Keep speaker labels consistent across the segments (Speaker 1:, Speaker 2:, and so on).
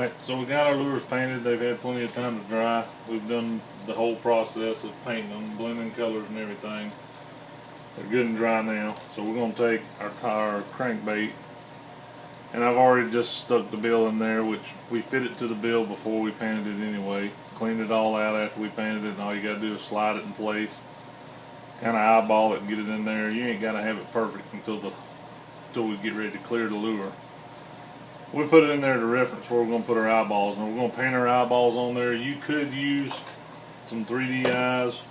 Speaker 1: Right, so we got our lures painted. They've had plenty of time to dry. We've done the whole process of painting them, blending colors and everything. They're good and dry now. So we're going to take our crankbait, and I've already just stuck the bill in there, which we fit it to the bill before we painted it anyway. Cleaned it all out after we painted it, and all you got to do is slide it in place. Kind of eyeball it and get it in there. You ain't got to have it perfect until we get ready to clear the lure. We put it in there to reference where we're going to put our eyeballs, and we're going to paint our eyeballs on there. You could use some 3D eyes,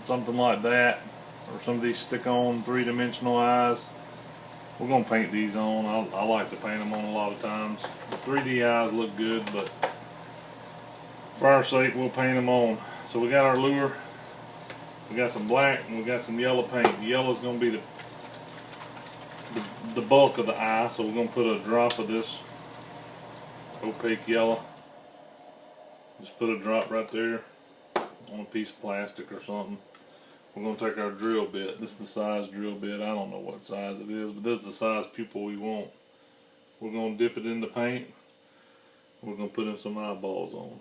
Speaker 1: something like that, or some of these stick-on three-dimensional eyes. We're going to paint these on. I like to paint them on a lot of times. The 3D eyes look good, but for our sake, we'll paint them on. So we got our lure. We got some black and we got some yellow paint. The yellow is going to be the bulk of the eye, so we're going to put a drop of this opaque yellow. Just put a drop right there on a piece of plastic or something. We're going to take our drill bit. This is the size drill bit. I don't know what size it is, but this is the size pupil we want. We're going to dip it in the paint. We're going to put in some eyeballs on.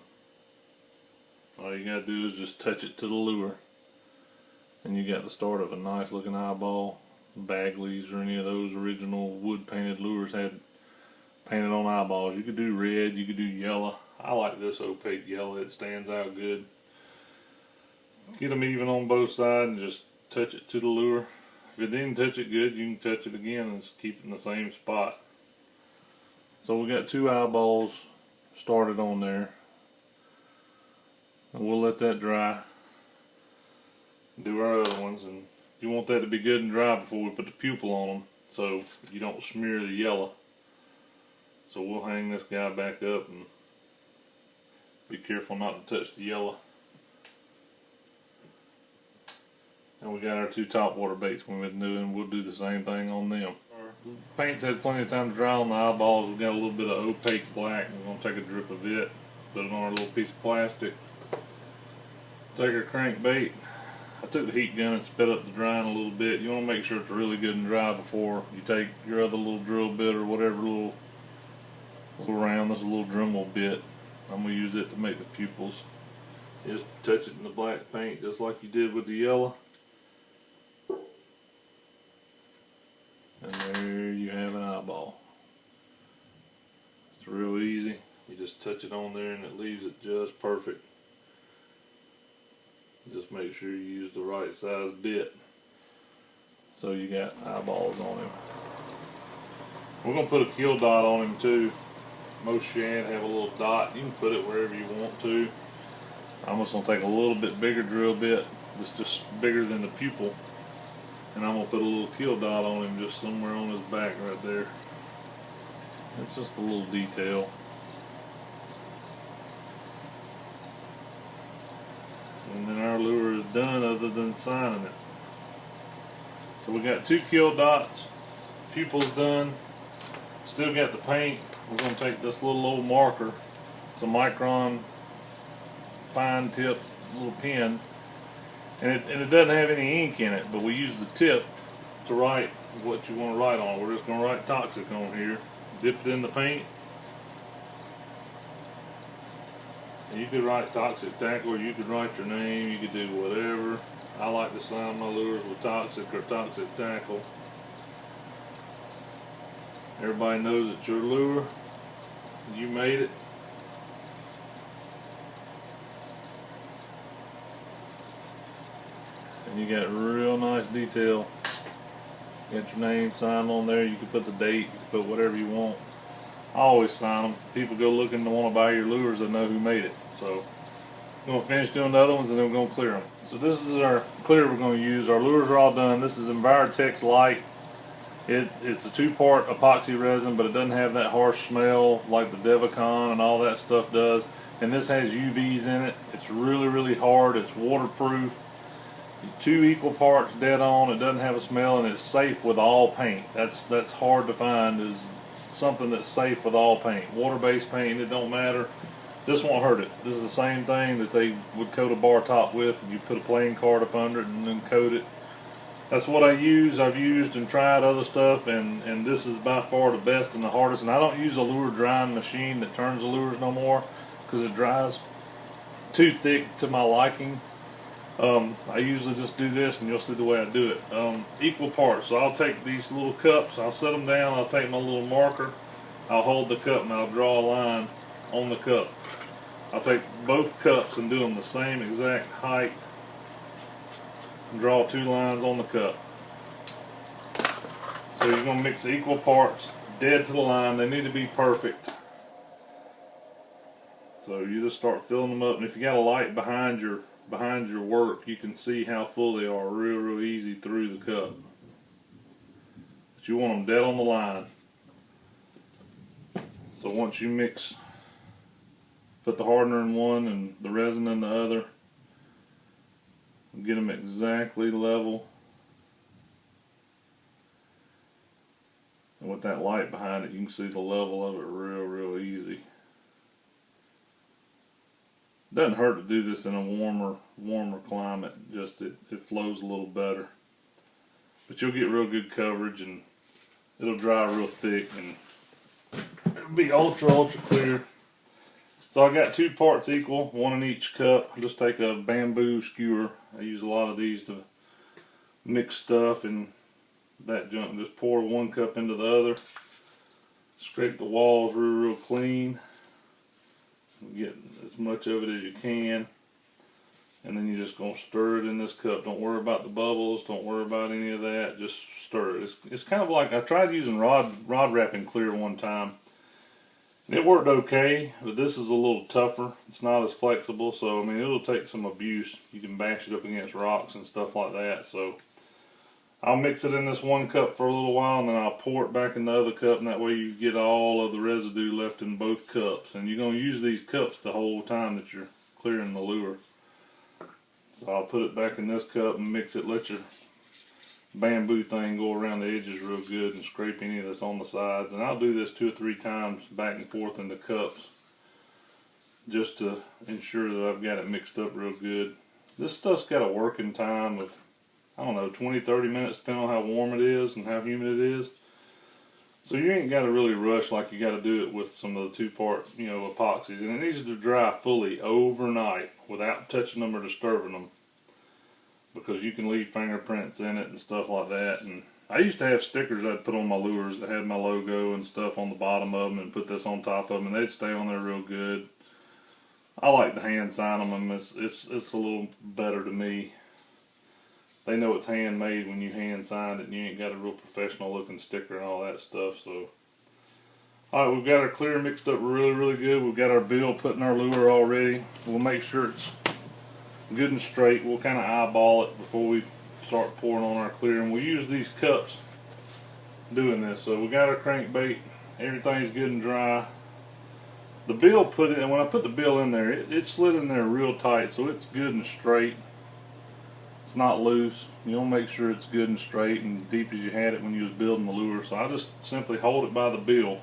Speaker 1: All you got to do is just touch it to the lure, and you got the start of a nice looking eyeball. Bagley's or any of those original wood painted lures had painted on eyeballs. You could do red, you could do yellow. I like this opaque yellow. It stands out good. Get them even on both sides and just touch it to the lure. If it didn't touch it good, you can touch it again and just keep it in the same spot. So we got 2 eyeballs started on there, and we'll let that dry. Do our other ones, and you want that to be good and dry before we put the pupil on them, so you don't smear the yellow. So we'll hang this guy back up and be careful not to touch the yellow. And we got our 2 topwater baits we've been doing. We'll do the same thing on them. Our paint's had plenty of time to dry on the eyeballs. We've got a little bit of opaque black, and we're going to take a drip of it, put it on our little piece of plastic. Take our crankbait. I took the heat gun and sped up the drying a little bit. You want to make sure it's really good and dry before you take your other little drill bit or whatever little round. This is a little Dremel bit. I'm going to use it to make the pupils. Just touch it in the black paint just like you did with the yellow. And there you have an eyeball. It's real easy. You just touch it on there and it leaves it just perfect. Just make sure you use the right size bit. So you got eyeballs on him. We're going to put a kill dot on him too. Most shad have a little dot. You can put it wherever you want to. I'm just going to take a little bit bigger drill bit that's just bigger than the pupil, and I'm going to put a little kill dot on him just somewhere on his back right there. It's just a little detail. And then our lure is done other than signing it. So we got 2 kill dots, pupils done, still got the paint. We're going to take this little old marker, it's a Micron fine tip little pen, and it doesn't have any ink in it, but we use the tip to write what you want to write on. We're just going to write toxic on here, dip it in the paint. You could write toxic tackle, or you could write your name, you could do whatever. I like to sign my lures with toxic or toxic tackle. Everybody knows it's your lure. You made it. And you got real nice detail. You got your name signed on there. You can put the date, you can put whatever you want. I always sign them. People go looking to want to buy your lures, they know who made it. So I'm going to finish doing the other ones and then we're going to clear them. So this is our clear we're going to use. Our lures are all done. This is Envirotex Light. It's a 2-part epoxy resin, but it doesn't have that harsh smell like the Devicon and all that stuff does. And this has UVs in it. It's really, really hard. It's waterproof. 2 equal parts dead on. It doesn't have a smell, and it's safe with all paint. That's hard to find, is something that's safe with all paint. Water-based paint, it don't matter. This won't hurt it. This is the same thing that they would coat a bar top with. You put a playing card up under it and then coat it. That's what I use. I've used and tried other stuff, and this is by far the best and the hardest. And I don't use a lure drying machine that turns the lures no more because it dries too thick to my liking. I usually just do this, and you'll see the way I do it. Equal parts. So I'll take these little cups, I'll set them down, I'll take my little marker, I'll hold the cup, and I'll draw a line on the cup. I'll take both cups and do them the same exact height and draw 2 lines on the cup. So you're going to mix equal parts, dead to the line. They need to be perfect. So you just start filling them up, and if you got a light behind your work, you can see how full they are real easy through the cup. But you want them dead on the line. So once you mix, put the hardener in one and the resin in the other, get them exactly level. And with that light behind it, you can see the level of it real easy. Doesn't hurt to do this in a warmer climate. Just it flows a little better. But you'll get real good coverage, and it'll dry real thick, and it'll be ultra clear. So I got 2 parts equal, 1 in each cup. I just take a bamboo skewer. I use a lot of these to mix stuff and that junk. Just pour 1 cup into the other. Scrape the walls real clean. Get as much of it as you can, and then you're just going to stir it in this cup. Don't worry about the bubbles, don't worry about any of that, just stir it. It's kind of like, I tried using rod wrapping clear one time, and it worked okay, but this is a little tougher. It's not as flexible, so I mean, it'll take some abuse. You can bash it up against rocks and stuff like that. So I'll mix it in this 1 cup for a little while, and then I'll pour it back in the other cup, and that way you get all of the residue left in both cups. And you're going to use these cups the whole time that you're clearing the lure. So I'll put it back in this cup and mix it. Let your bamboo thing go around the edges real good and scrape any that's on the sides. And I'll do this 2 or 3 times back and forth in the cups just to ensure that I've got it mixed up real good. This stuff's got a working time of, I don't know, 20-30 minutes, depending on how warm it is and how humid it is. So you ain't got to really rush like you got to do it with some of the 2-part, epoxies. And it needs to dry fully overnight without touching them or disturbing them, because you can leave fingerprints in it and stuff like that. And I used to have stickers I'd put on my lures that had my logo and stuff on the bottom of them, and put this on top of them, and they'd stay on there real good. I like to hand sign them. It's a little better to me. They know it's handmade when you hand sign it, and you ain't got a real professional looking sticker and all that stuff. So, alright, we've got our clear mixed up really good. We've got our bill put in our lure already. We'll make sure it's good and straight. We'll kind of eyeball it before we start pouring on our clear, and we'll use these cups doing this. So we got our crankbait, everything's good and dry. The bill when I put the bill in there, it slid in there real tight, so it's good and straight. It's not loose. You'll make sure it's good and straight and deep as you had it when you was building the lure. So I just simply hold it by the bill,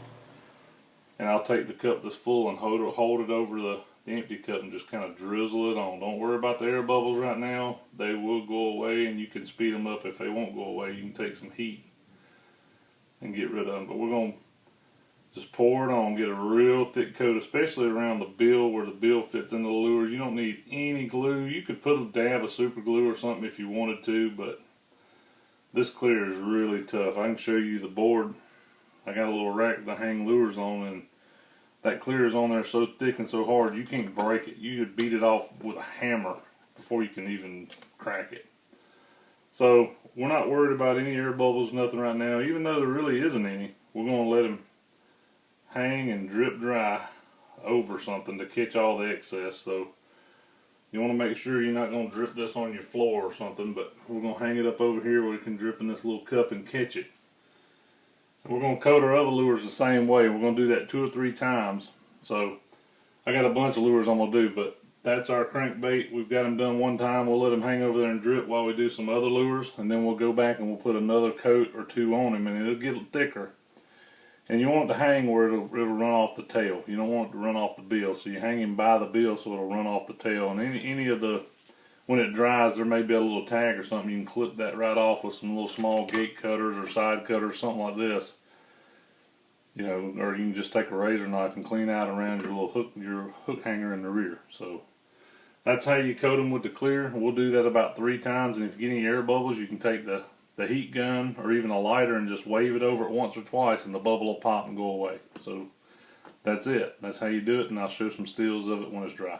Speaker 1: and I'll take the cup that's full and hold it over the empty cup and just kind of drizzle it on. Don't worry about the air bubbles right now. They will go away, and you can speed them up. If they won't go away, you can take some heat and get rid of them. But we're going to just pour it on, get a real thick coat, especially around the bill where the bill fits in the lure. You don't need any glue. You could put a dab of super glue or something if you wanted to, but this clear is really tough. I can show you the board. I got a little rack to hang lures on, and that clear is on there so thick and so hard you can't break it. You could beat it off with a hammer before you can even crack it. So we're not worried about any air bubbles, nothing right now. Even though there really isn't any, we're going to let them hang and drip dry over something to catch all the excess. So you want to make sure you're not going to drip this on your floor or something, but we're going to hang it up over here where it can drip in this little cup and catch it. And we're going to coat our other lures the same way. We're going to do that 2 or 3 times. So I got a bunch of lures I'm going to do, but that's our crankbait. We've got them done one time. We'll let them hang over there and drip while we do some other lures, and then we'll go back and we'll put another coat or 2 on them, and it'll get thicker. And you want it to hang where it'll run off the tail. You don't want it to run off the bill. So you hang him by the bill so it'll run off the tail. And any of the when it dries, there may be a little tag or something. You can clip that right off with some little small gate cutters or side cutters, something like this. You know, or you can just take a razor knife and clean out around your hook hanger in the rear. So that's how you coat them with the clear. We'll do that about 3 times, and if you get any air bubbles, you can take the heat gun or even a lighter and just wave it over it once or twice, and the bubble will pop and go away. So that's it. That's how you do it, and I'll show some stills of it when it's dry.